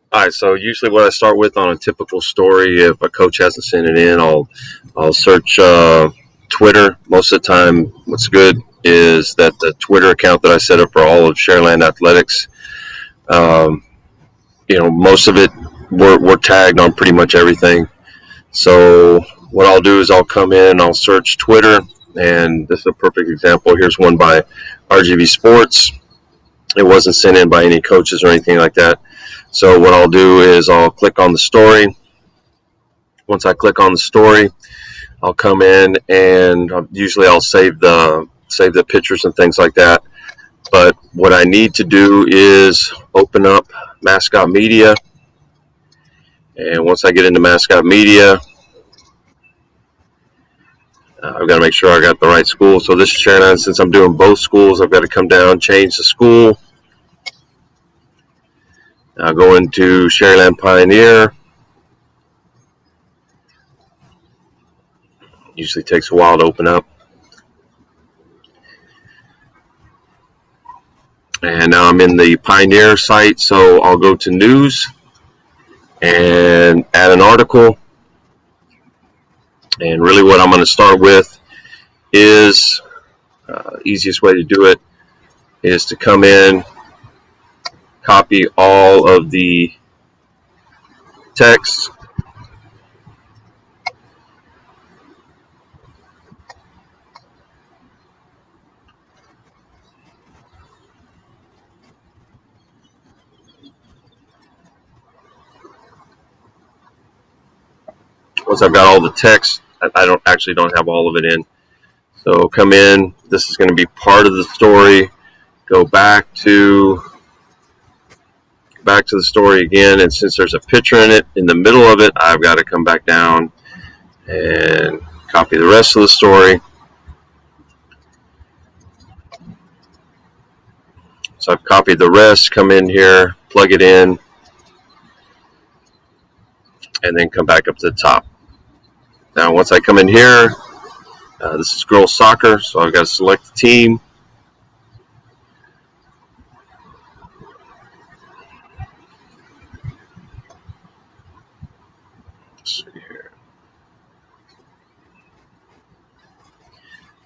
All right, so usually what I start with on a typical story, if a coach hasn't sent it in, I'll search Twitter. Most of the time, what's good is that the Twitter account that I set up for all of Shareland Athletics, um, most of it we're tagged on pretty much everything. So what I'll do is I'll come in, I'll search Twitter, and this is a perfect example. Here's one by RGV Sports. It wasn't sent in by any coaches or anything like that. So what I'll do is I'll click on the story. Once I click on the story, I'll come in and usually I'll save the pictures and things like that. But what I need to do is open up Mascot Media, and once I get into Mascot Media, I've got to make sure I got the right school. So this is Sharon. Since I'm doing both schools, I've got to come down, change the school. I'll go into Sharyland Pioneer. Usually takes a while to open up. And now I'm in the Pioneer site, so I'll go to news and add an article. And really what I'm going to start with is, easiest way to do it is to come in, copy all of the text. Once I've got all the text, I don't have all of it in. So come in, this is going to be part of the story. Go back to the story again, and since there's a picture in it in the middle of it, I've got to come back down and copy the rest of the story. So I've copied the rest, come in here, plug it in, and then come back up to the top. Now once I come in here, this is girls soccer, so I've got to select the team. Let's see here.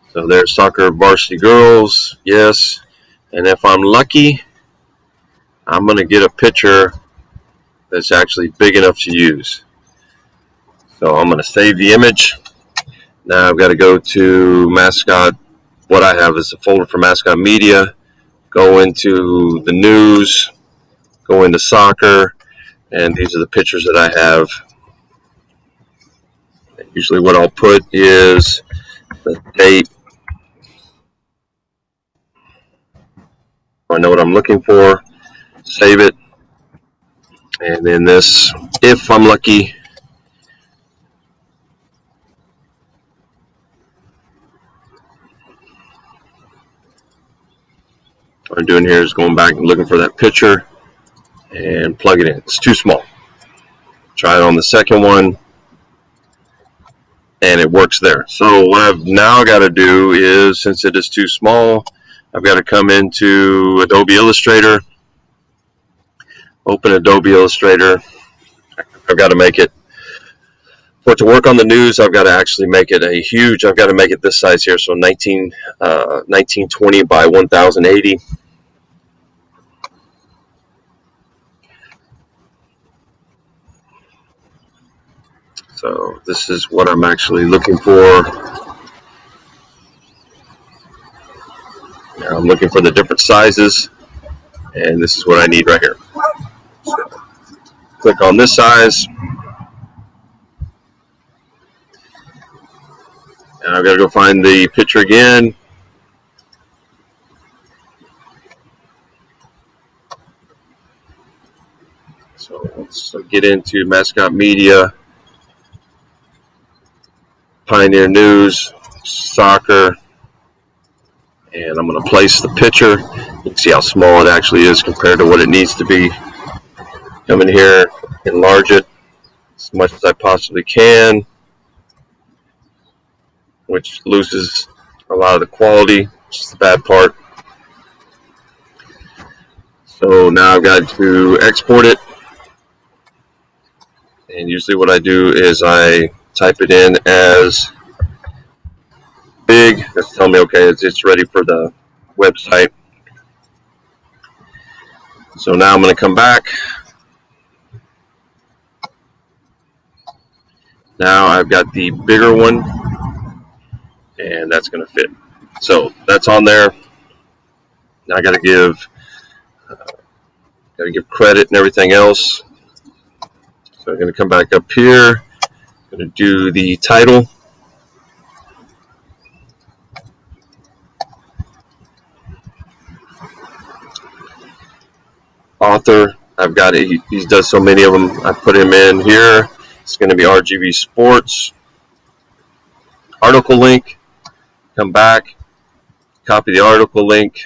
So there's soccer varsity girls, yes. And if I'm lucky, I'm going to get a picture that's actually big enough to use. So I'm going to save the image. Now I've got to go to Mascot. What I have is a folder for Mascot Media. Go into the news, go into soccer, and these are the pictures that I have. Usually what I'll put is the date. I know what I'm looking for. Save it. And then this, if I'm lucky, what I'm doing here is going back and looking for that picture and plug it in. It's too small. Try it on the second one, and it works there. So what I've now got to do is, since it is too small, I've got to come into Adobe Illustrator, open Adobe Illustrator. I've got to make it, for it to work on the news, I've got to actually make it I've got to make it this size here, so 1920 by 1080. So this is what I'm actually looking for. Now I'm looking for the different sizes, and this is what I need right here. So click on this size, and I've got to go find the picture again. So let's get into Mascot Media, Pioneer News, Soccer, and I'm going to place the picture. You can see how small it actually is compared to what it needs to be. Come in here, enlarge it as much as I possibly can, which loses a lot of the quality, which is the bad part. So now I've got to export it. And usually what I do is I type it in as big. That's telling me, okay, it's ready for the website. So now I'm going to come back. Now I've got the bigger one, and that's going to fit. So that's on there. Now I got to give credit and everything else. So I'm going to come back up here. I'm going to do the title. Author. I've got it. He does so many of them. I put him in here. It's going to be RGV Sports. Article link. Come back. Copy the article link.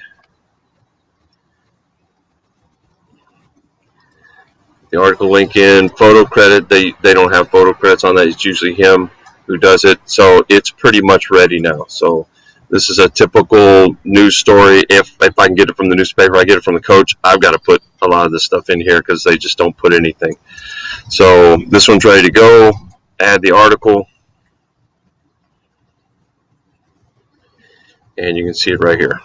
The article link in. Photo credit. They don't have photo credits on that. It's usually him who does it. So it's pretty much ready now. So this is a typical news story. If I can get it from the newspaper, I get it from the coach. I've got to put a lot of this stuff in here because they just don't put anything. So this one's ready to go. Add the article. And you can see it right here.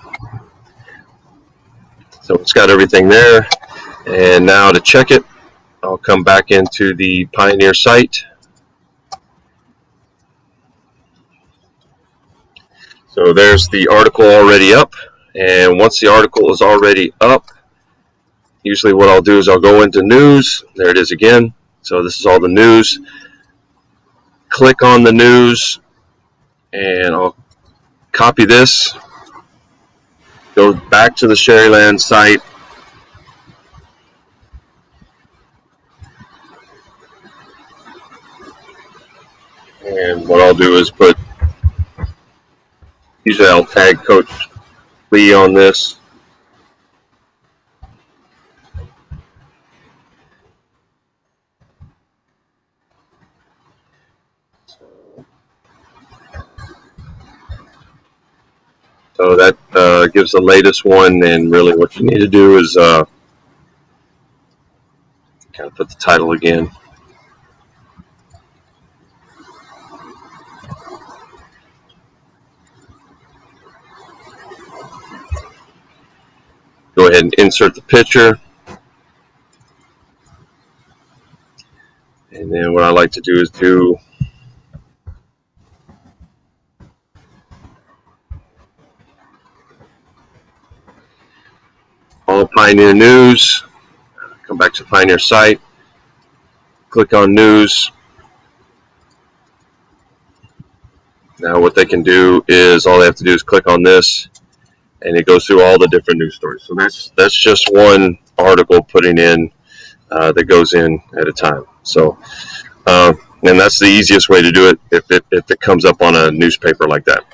So it's got everything there. And now to check it, I'll come back into the Pioneer site. So there's the article already up. And once the article is already up, usually what I'll do is I'll go into news. There it is again. So this is all the news. Click on the news, and I'll copy this. Go back to the Sherryland site. And what I'll do is usually I'll tag Coach Lee on this. So that gives the latest one, and really what you need to do is kind of put the title again. Go ahead and insert the picture. And then what I like to do is do all Pioneer News. Come back to the Pioneer site. Click on News. Now what they can do is all they have to do is click on this, and it goes through all the different news stories. So that's just one article putting in that goes in at a time. So and that's the easiest way to do it if it comes up on a newspaper like that.